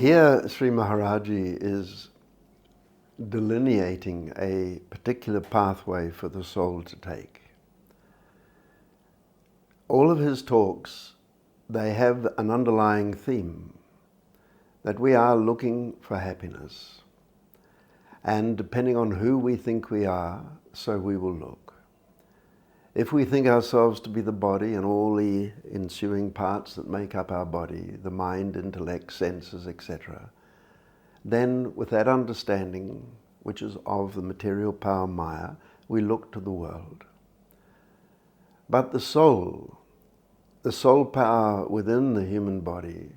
here Sri Maharaji is delineating a particular pathway for the soul to take. All of his talks, they have an underlying theme, that we are looking for happiness. And depending on who we think we are, so we will look. If we think ourselves to be the body and all the ensuing parts that make up our body, the mind, intellect, senses, etc., then with that understanding, which is of the material power Maya, we look to the world. But the soul power within the human body,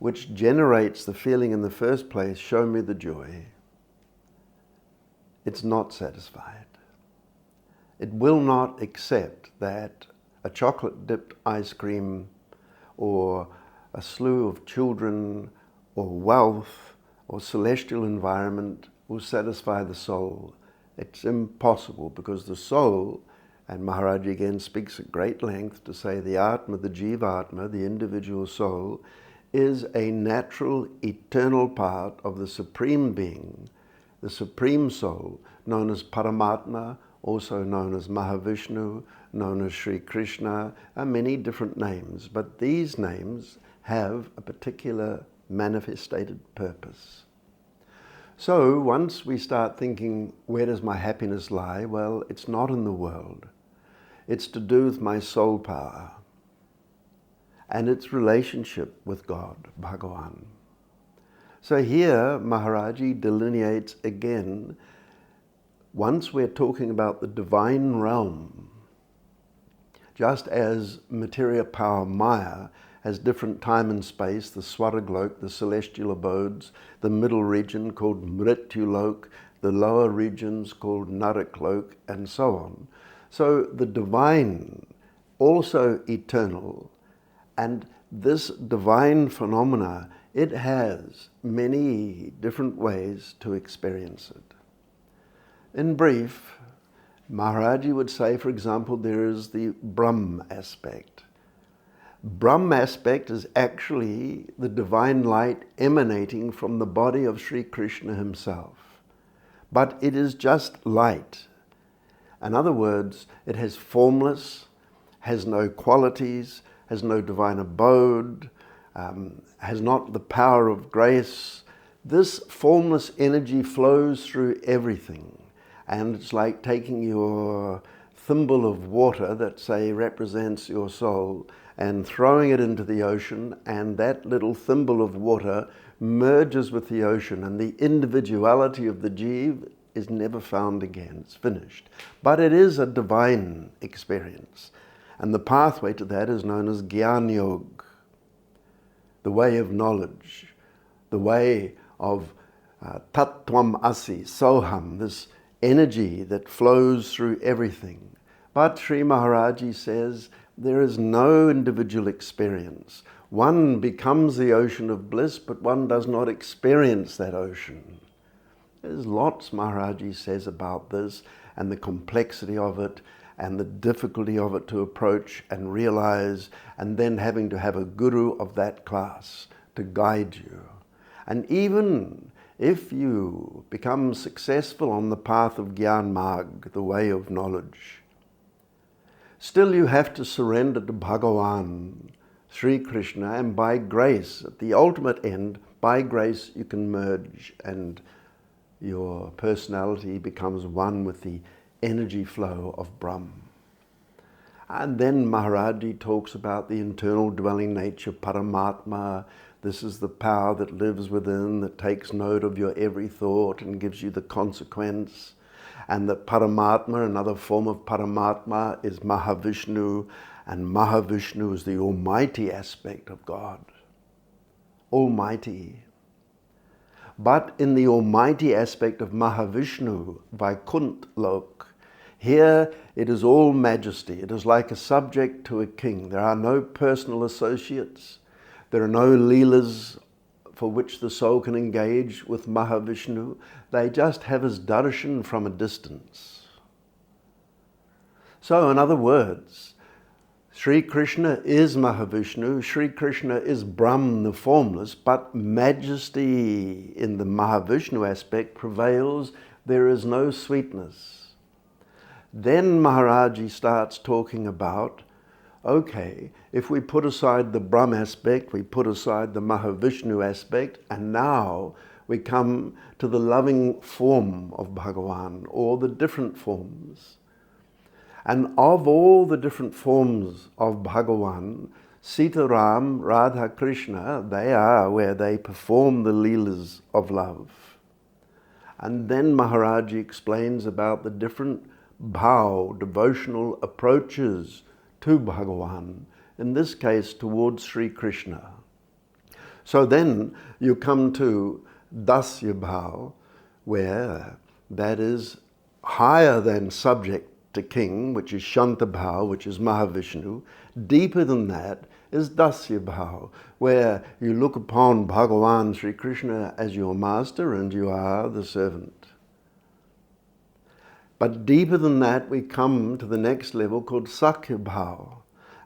which generates the feeling in the first place, show me the joy, it's not satisfied. It will not accept that a chocolate-dipped ice cream or a slew of children or wealth or celestial environment will satisfy the soul. It's impossible, because the soul, and Maharaj again speaks at great length to say the Atma, the Jivatma, the individual soul, is a natural, eternal part of the Supreme Being, the Supreme Soul, known as Paramatma, also known as Mahavishnu, known as Shri Krishna, and many different names. But these names have a particular manifested purpose. So once we start thinking, where does my happiness lie? Well, it's not in the world. It's to do with my soul power and its relationship with God, Bhagavan. So here Maharaji delineates again, once we're talking about the divine realm, just as material power Maya has different time and space, the Swargalok, the celestial abodes, the middle region called Mrityulok, the lower regions called Naraklok, and so on. So the divine, also eternal, and this divine phenomena, it has many different ways to experience it. In brief, Maharaji would say, for example, there is the Brahm aspect. Brahm aspect is actually the divine light emanating from the body of Sri Krishna himself. But it is just light. In other words, it has formless, has no qualities, has no divine abode, has not the power of grace. This formless energy flows through everything. And it's like taking your thimble of water that, say, represents your soul, and throwing it into the ocean, and that little thimble of water merges with the ocean, and the individuality of the Jeev is never found again. It's finished. But it is a divine experience. And the pathway to that is known as Gyan Yoga, the way of knowledge, the way of Tattvam Asi, Soham, this energy that flows through everything. But Sri Maharaji says there is no individual experience. One becomes the ocean of bliss, but one does not experience that ocean. There's lots Maharaji says about this, and the complexity of it, and the difficulty of it to approach and realize, and then having to have a guru of that class to guide you. And even if you become successful on the path of Gyan Marg, the way of knowledge, still you have to surrender to Bhagavan, Sri Krishna, and by grace, at the ultimate end, by grace you can merge and your personality becomes one with the energy flow of Brahm. And then Maharaji talks about the internal dwelling nature, Paramatma. This is the power that lives within, that takes note of your every thought and gives you the consequence. And that Paramatma, another form of Paramatma, is Mahavishnu, and Mahavishnu is the almighty aspect of God. Almighty. But in the almighty aspect of Mahavishnu, Vaikunt Lok, here it is all majesty. It is like a subject to a king. There are no personal associates. There are no leelas for which the soul can engage with Mahavishnu. They just have his darshan from a distance. So in other words, Shri Krishna is Mahavishnu, Shri Krishna is Brahm, the formless, but majesty in the Mahavishnu aspect prevails. There is no sweetness. Then Maharaji starts talking about, okay, if we put aside the Brahm aspect, we put aside the Mahavishnu aspect, and now we come to the loving form of Bhagavan, or the different forms. And of all the different forms of Bhagavan, Sitaram, Radha Krishna, they are where they perform the leelas of love. And then Maharaji explains about the different bhav, devotional approaches to Bhagavan, in this case towards Sri Krishna. So then you come to Dasya bhav, where that is higher than subject to king, which is Shanta bhav, which is Mahavishnu. Deeper than that is Dasya bhav, where you look upon Bhagavan Sri Krishna as your master and you are the servant. But deeper than that, we come to the next level called Sakhya bhav.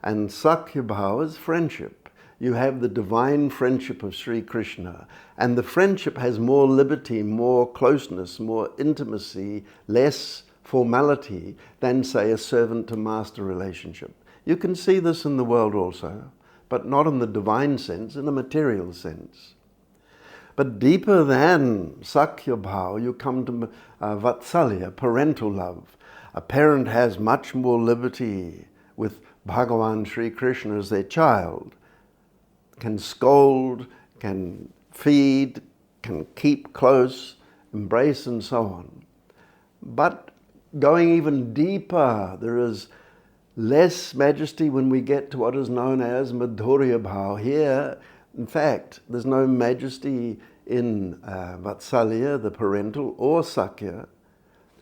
And Sakhya bhav is friendship. You have the divine friendship of Sri Krishna. And the friendship has more liberty, more closeness, more intimacy, less formality than, say, a servant to master relationship. You can see this in the world also, but not in the divine sense, in a material sense. But deeper than Sakhya bhav, you come to Vatsalya, parental love. A parent has much more liberty with Bhagavan Sri Krishna as their child. Can scold, can feed, can keep close, embrace and so on. But going even deeper, there is less majesty when we get to what is known as Madhurya bhav. Here, in fact, there's no majesty in Vatsalya, the parental, or Sakhya.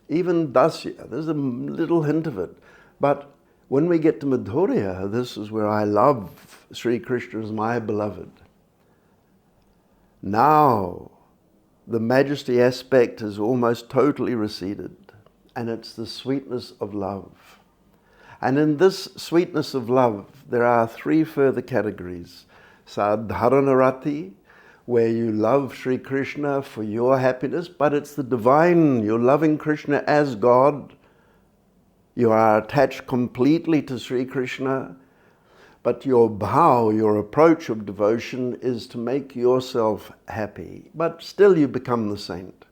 Even Dasya, there's a little hint of it. But when we get to Madhurya, this is where I love Sri Krishna as my beloved. Now, the majesty aspect has almost totally receded, and it's the sweetness of love. And in this sweetness of love, there are three further categories. Sadharanarati, where you love Sri Krishna for your happiness, but it's the divine, you're loving Krishna as God. You are attached completely to Sri Krishna, but your bhav, your approach of devotion is to make yourself happy, but still you become the saint.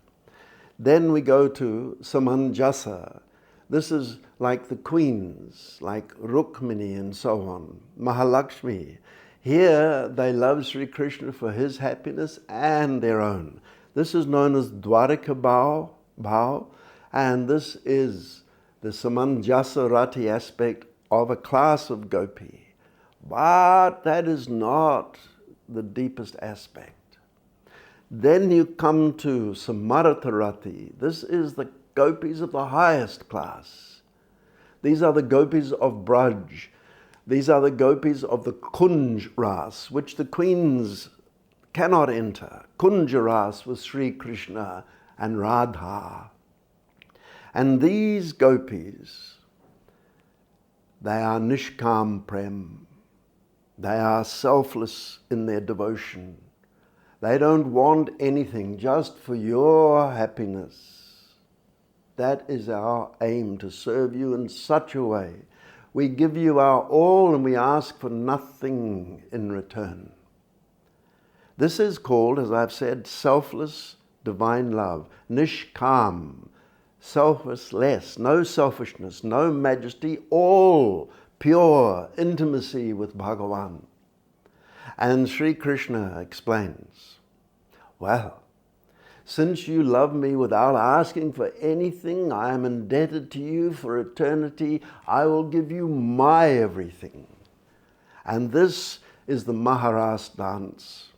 Then we go to Samanjasa. This is like the queens, like Rukmini and so on, Mahalakshmi. Here they love Sri Krishna for his happiness and their own. This is known as Dwarika bhav, and this is the Samanjasa Rati aspect of a class of gopi. But that is not the deepest aspect. Then you come to Samartha Rati. This is the gopis of the highest class. These are the gopis of Braj. These are the gopis of the Kunj Ras, which the queens cannot enter. Kunj Ras was Sri Krishna and Radha. And these gopis, they are Nishkam Prem. They are selfless in their devotion. They don't want anything, just for your happiness. That is our aim, to serve you in such a way. We give you our all and we ask for nothing in return. This is called, as I've said, selfless divine love. Nishkam, selfless, no selfishness, no majesty, all pure intimacy with Bhagavan. And Sri Krishna explains, well, since you love me without asking for anything, I am indebted to you for eternity. I will give you my everything. And this is the Maharas dance.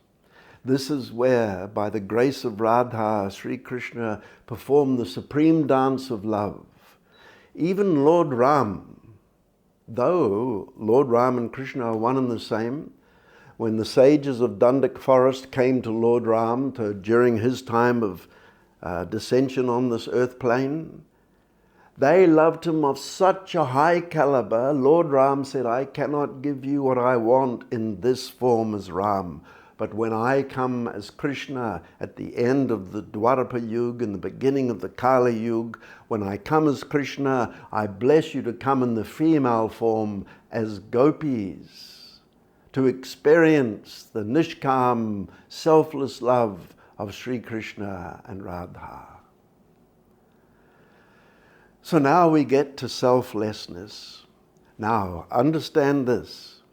This is where, by the grace of Radha, Sri Krishna performed the supreme dance of love. Even Lord Ram, though Lord Ram and Krishna are one and the same, when the sages of Dandak forest came to Lord Ram during his time of dissension on this earth plane, They loved him of such a high caliber. Lord Ram said, I cannot give you what I want in this form as Ram. But when I come as Krishna at the end of the Dwapara Yuga, in the beginning of the Kali Yuga, when I come as Krishna, I bless you to come in the female form as gopis, to experience the nishkam, selfless love of Sri Krishna and Radha. So now we get to selflessness. Now, understand this.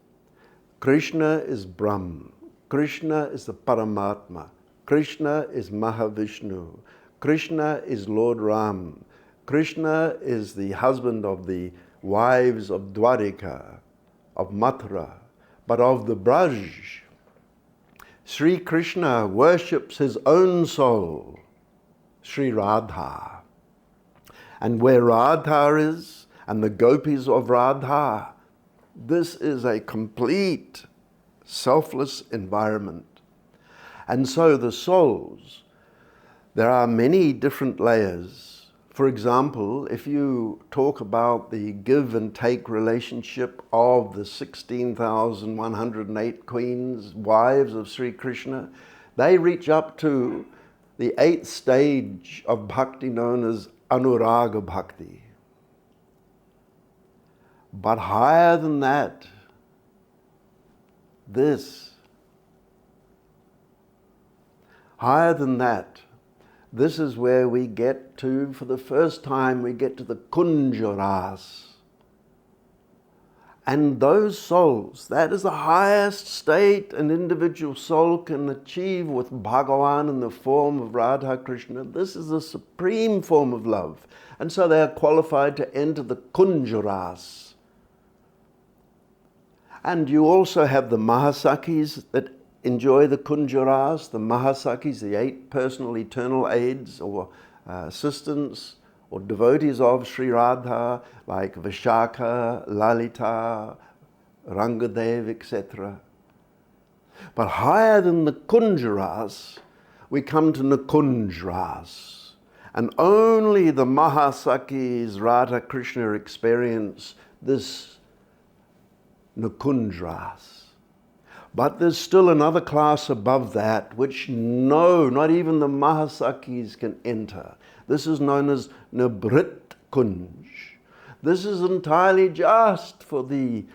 Krishna is Brahm. Krishna is the Paramatma. Krishna is Mahavishnu. Krishna is Lord Ram. Krishna is the husband of the wives of Dwarika, of Mathura, but of the Braj. Sri Krishna worships his own soul, Sri Radha. And where Radha is, and the gopis of Radha, this is a complete selfless environment. And so the souls, there are many different layers. For example, if you talk about the give and take relationship of the 16,108 queens, wives of Sri Krishna, they reach up to the 8th stage of bhakti known as Anuraga Bhakti. But higher than that, this is where we get to, for the first time, we get to the Kunjaras. And those souls, that is the highest state an individual soul can achieve with Bhagavan in the form of Radha Krishna. This is the supreme form of love. And so they are qualified to enter the Kunjaras. And you also have the Mahasakis that enjoy the Kunjaras, the Mahasakis, the 8 personal eternal aids or assistants or devotees of Sri Radha, like Vishaka, Lalita, Rangadev, etc. But higher than the Kunjaras, we come to Nikunjaras. And only the Mahasakis, Radha Krishna, experience this Nikunjaras. But there's still another class above that, which not even the Mahasakis can enter. This is known as Nibrit Kunj. This is entirely just for the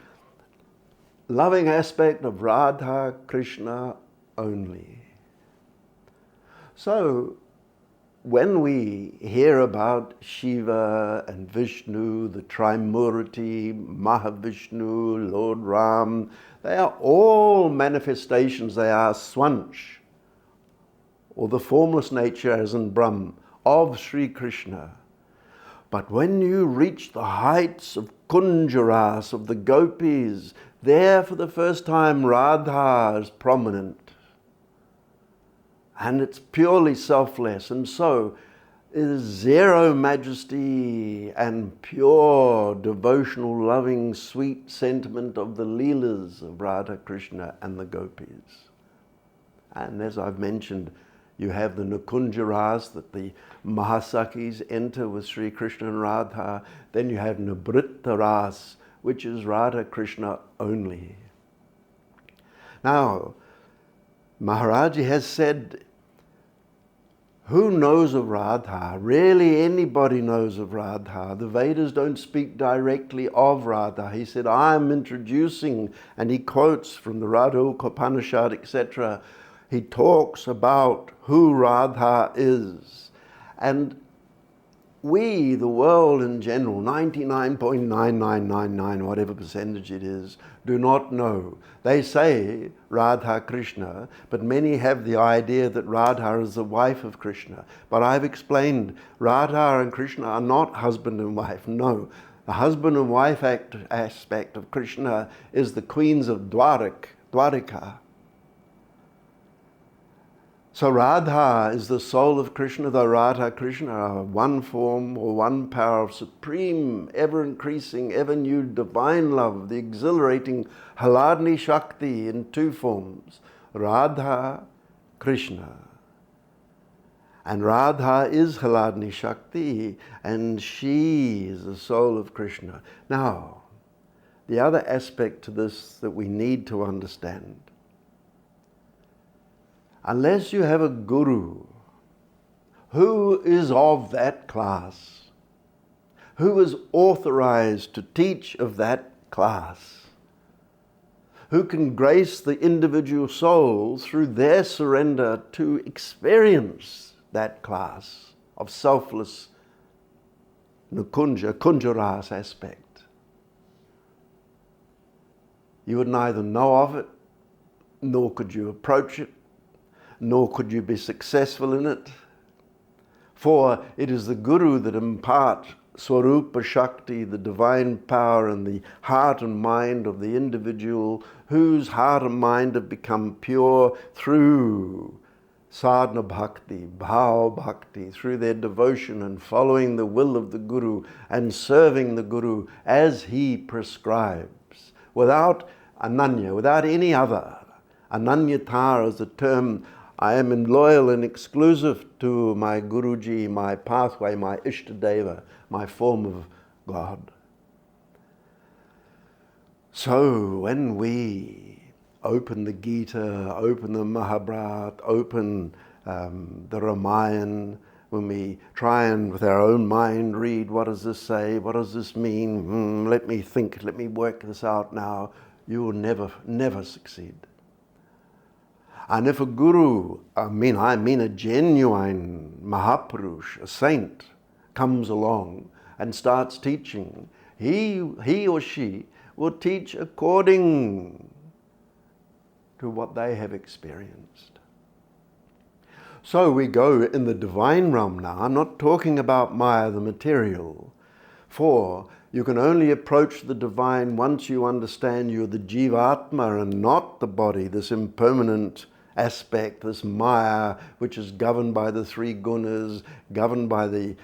loving aspect of Radha Krishna only. So, when we hear about Shiva and Vishnu, the Trimurti, Mahavishnu, Lord Ram, they are all manifestations, they are swanch, or the formless nature as in Brahm, of Sri Krishna. But when you reach the heights of Kunjaras, of the gopis, there for the first time Radha is prominent. And it's purely selfless, and so it is zero majesty and pure devotional, loving, sweet sentiment of the Leelas of Radha Krishna and the gopis. And as I've mentioned, you have the Nikunjaras that the Mahasakis enter with Sri Krishna and Radha. Then you have Nibrittaras, which is Radha Krishna only. Now, Maharaji has said, who knows of Radha? Really anybody knows of Radha. The Vedas don't speak directly of Radha. He said, I'm introducing, and he quotes from the Radha Upanishad, etc. He talks about who Radha is. And we, the world in general, 99.9999, whatever percentage it is, do not know. They say Radha Krishna, but many have the idea that Radha is the wife of Krishna. But I've explained Radha and Krishna are not husband and wife. No, the husband and wife aspect of Krishna is the queens of Dwarika. So Radha is the soul of Krishna, though Radha Krishna are one form or one power of supreme, ever-increasing, ever-new divine love, the exhilarating Haladni Shakti in 2 forms, Radha Krishna. And Radha is Hladni Shakti, and she is the soul of Krishna. Now, the other aspect to this that we need to understand, unless you have a guru who is of that class, who is authorized to teach of that class, who can grace the individual soul through their surrender to experience that class of selfless Nukunja, Kunjaras aspect. You would neither know of it, nor could you approach it, nor could you be successful in it. For it is the Guru that imparts Swarupa Shakti, the divine power, in the heart and mind of the individual, whose heart and mind have become pure through sadhana bhakti, bhava bhakti, through their devotion and following the will of the Guru and serving the Guru as he prescribes, without ananya, without any other. Ananyata is the term, I am loyal and exclusive to my Guruji, my pathway, my Ishtadeva, my form of God. So when we open the Gita, open the Mahabharata, open the Ramayana, when we try and with our own mind read, what does this say, what does this mean, let me think, let me work this out now, you will never succeed. And if a guru, I mean a genuine Mahapurush, a saint, comes along and starts teaching, he or she will teach according to what they have experienced. So we go in the divine realm now. I'm not talking about Maya, the material, for you can only approach the divine once you understand you're the Jivatma and not the body, this impermanent aspect, this Maya, which is governed by the three gunas, governed by the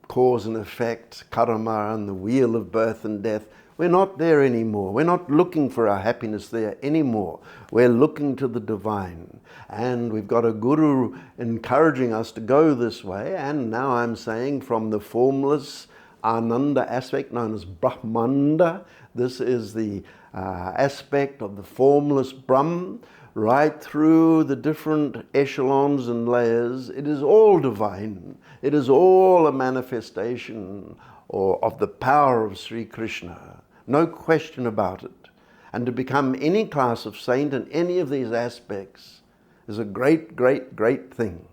cause and effect, karma, and the wheel of birth and death. We're not there anymore. We're not looking for our happiness there anymore. We're looking to the divine. And we've got a guru encouraging us to go this way. And now I'm saying from the formless Ananda aspect known as Brahmanda. This is the aspect of the formless Brahm, right through the different echelons and layers. It is all divine. It is all a manifestation of the power of Sri Krishna. No question about it. And to become any class of saint in any of these aspects is a great, great, great thing.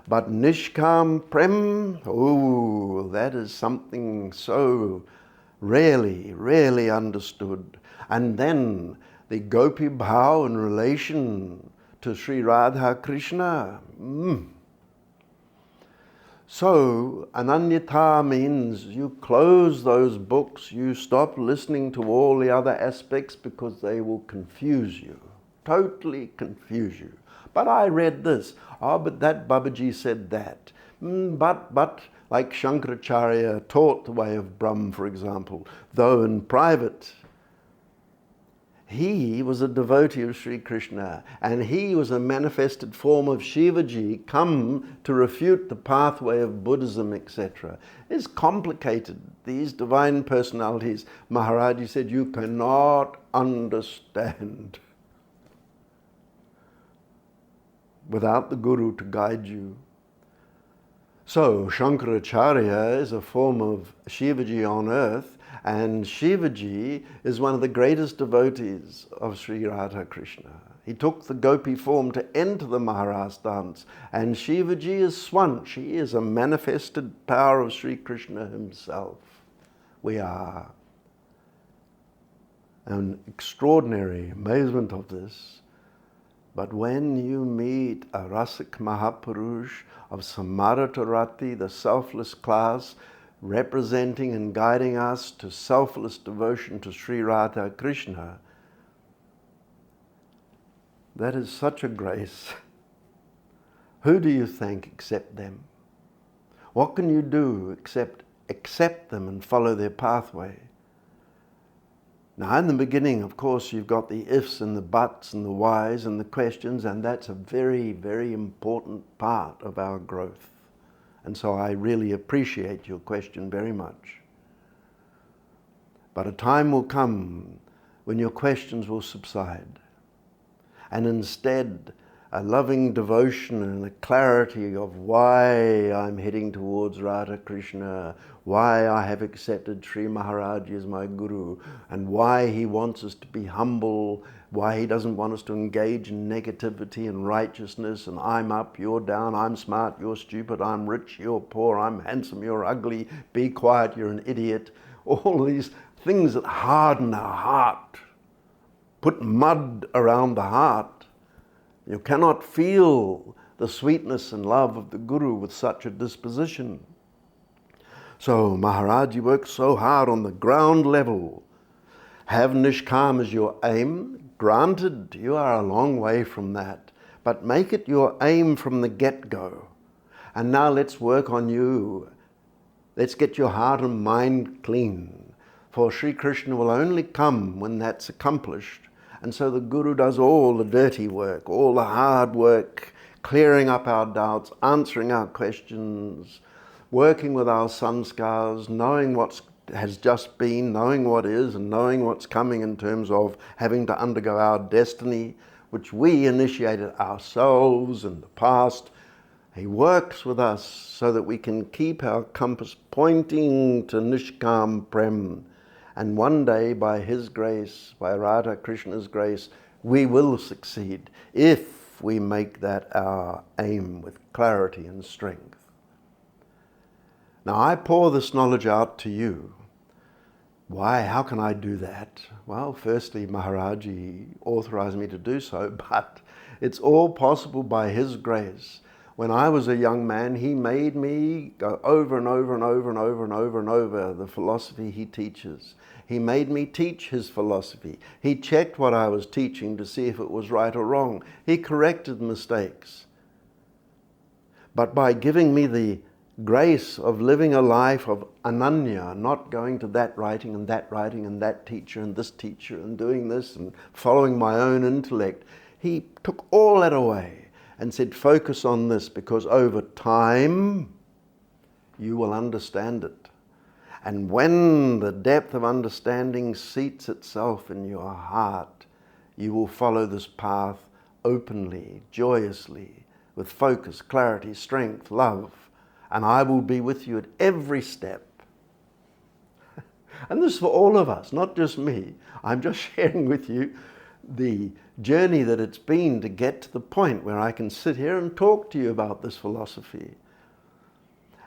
But Nishkam Prem, oh, that is something so rarely, rarely understood. And then the Gopi Bhav in relation to Sri Radha Krishna. So, Ananyata means you close those books, you stop listening to all the other aspects because they will confuse you, totally confuse you. But I read this, but that Babaji said that. But like Shankaracharya taught the way of Brahm, for example, though in private, he was a devotee of Sri Krishna, and he was a manifested form of Shivaji come to refute the pathway of Buddhism, etc. It's complicated. These divine personalities, Maharaj said, you cannot understand without the Guru to guide you. So Shankaracharya is a form of Shivaji on earth, and Shivaji is one of the greatest devotees of Sri Radha Krishna. He took the gopi form to enter the Maharaj dance, and Shivaji is Swanch. He is a manifested power of Sri Krishna himself. We are an extraordinary amazement of this. But when you meet a Rasik Mahapurush of Samarata Rati, the selfless class, representing and guiding us to selfless devotion to Sri Radha Krishna, that is such a grace. Who do you think accept them? What can you do except accept them and follow their pathway? Now, in the beginning, of course, you've got the ifs and the buts and the whys and the questions, and that's a very, very important part of our growth. And so I really appreciate your question very much. But a time will come when your questions will subside, and instead a loving devotion and a clarity of why I'm heading towards Radha Krishna, why I have accepted Shri Maharaj as my Guru, and why he wants us to be humble, why he doesn't want us to engage in negativity and righteousness, and I'm up, you're down, I'm smart, you're stupid, I'm rich, you're poor, I'm handsome, you're ugly, be quiet, you're an idiot. All these things that harden our heart, put mud around the heart. You cannot feel the sweetness and love of the Guru with such a disposition. So Maharaj, you work so hard on the ground level. Have Nishkam as your aim. Granted, you are a long way from that, but make it your aim from the get-go. And now let's work on you. Let's get your heart and mind clean. For Sri Krishna will only come when that's accomplished. And so the Guru does all the dirty work, all the hard work, clearing up our doubts, answering our questions, working with our sanskars, knowing what has just been, knowing what is, and knowing what's coming in terms of having to undergo our destiny, which we initiated ourselves in the past. He works with us so that we can keep our compass pointing to Nishkam Prem. And one day, by his grace, by Radha Krishna's grace, we will succeed if we make that our aim with clarity and strength. Now, I pour this knowledge out to you. Why? How can I do that? Well, firstly, Maharaj authorized me to do so, but it's all possible by his grace. When I was a young man, he made me go over and over and over and over and over and over the philosophy he teaches. He made me teach his philosophy. He checked what I was teaching to see if it was right or wrong. He corrected mistakes. But by giving me the grace of living a life of ananya, not going to that writing and that teacher and this teacher and doing this and following my own intellect, he took all that away and said, focus on this, because over time you will understand it. And when the depth of understanding seats itself in your heart, you will follow this path openly, joyously, with focus, clarity, strength, love. And I will be with you at every step. And this is for all of us, not just me. I'm just sharing with you the journey that it's been to get to the point where I can sit here and talk to you about this philosophy.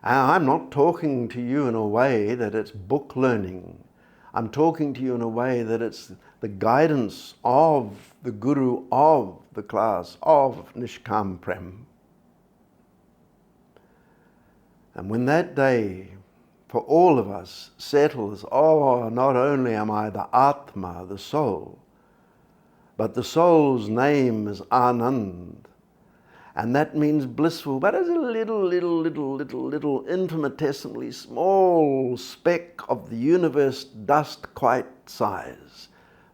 And I'm not talking to you in a way that it's book learning. I'm talking to you in a way that it's the guidance of the Guru, of the class, of Nishkam Prem. And when that day for all of us settles, oh, not only am I the Atma, the soul, but the soul's name is Anand. And that means blissful, but it's a little infinitesimally small speck of the universe, dust quite size.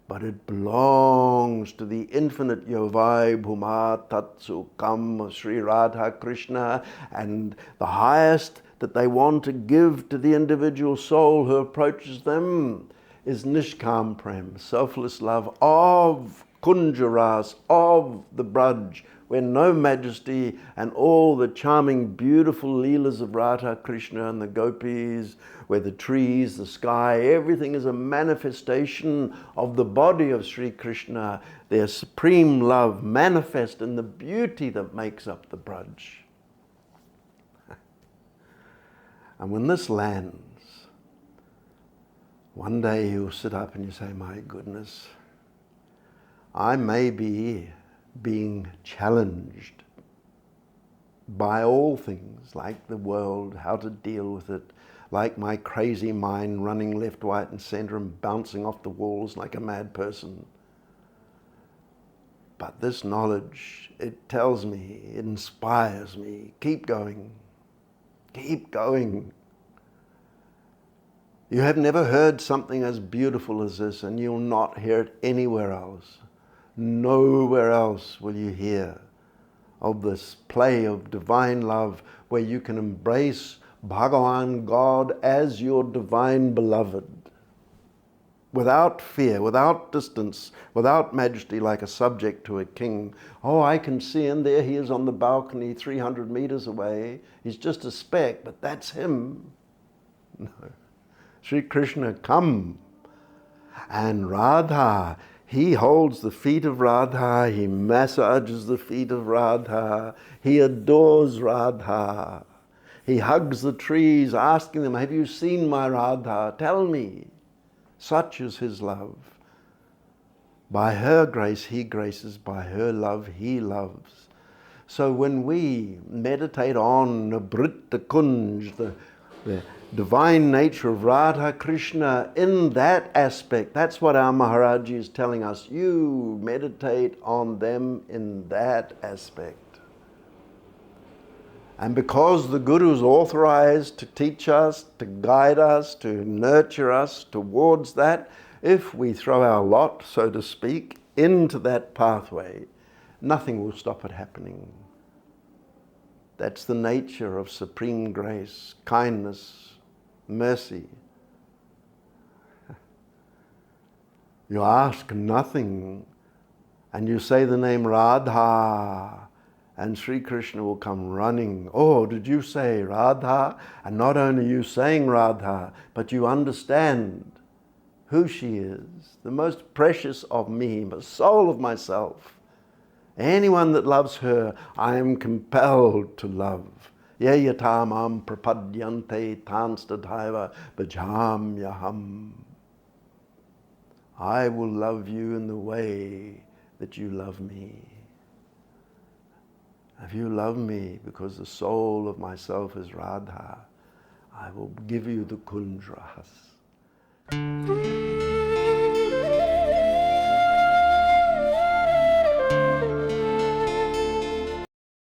But it belongs to the infinite Yovai Bhuma Tatsu Kam of Sri Radha Krishna, and the highest that they want to give to the individual soul who approaches them is Nishkam Prem, selfless love of Kunjaras, of the Braj, where no majesty and all the charming, beautiful leelas of Radha Krishna and the gopis, where the trees, the sky, everything is a manifestation of the body of Sri Krishna, their supreme love manifest in the beauty that makes up the Braj. And when this lands, one day you'll sit up and you say, my goodness, I may be being challenged by all things, like the world, how to deal with it, like my crazy mind running left, right and center and bouncing off the walls like a mad person. But this knowledge, it tells me, it inspires me, keep going, keep going. You have never heard something as beautiful as this, and you'll not hear it anywhere else. Nowhere else will you hear of this play of divine love where you can embrace Bhagavan, God, as your divine beloved, without fear, without distance, without majesty, like a subject to a king. Oh, I can see him there. He is on the balcony 300 meters away. He's just a speck, but that's him. No. Sri Krishna, come. And Radha, he holds the feet of Radha, he massages the feet of Radha, he adores Radha. He hugs the trees, asking them, have you seen my Radha? Tell me. Such is his love. By her grace he graces, by her love he loves. So when we meditate on Nritta Kunj, the divine nature of Radha Krishna in that aspect, that's what our Maharaj is telling us. You meditate on them in that aspect. And because the Guru is authorized to teach us, to guide us, to nurture us towards that, if we throw our lot, so to speak, into that pathway, nothing will stop it happening. That's the nature of supreme grace, kindness, mercy. You ask nothing and you say the name Radha, and Sri Krishna will come running. Oh, did you say Radha? And not only you saying Radha, but you understand who she is, the most precious of me, the soul of myself. Anyone that loves her, I am compelled to love. Ye yatamam prapadyante tanstadhaiva bhajam yaham. I will love you in the way that you love me. If you love me because the soul of myself is Radha, I will give you the kunj rahas.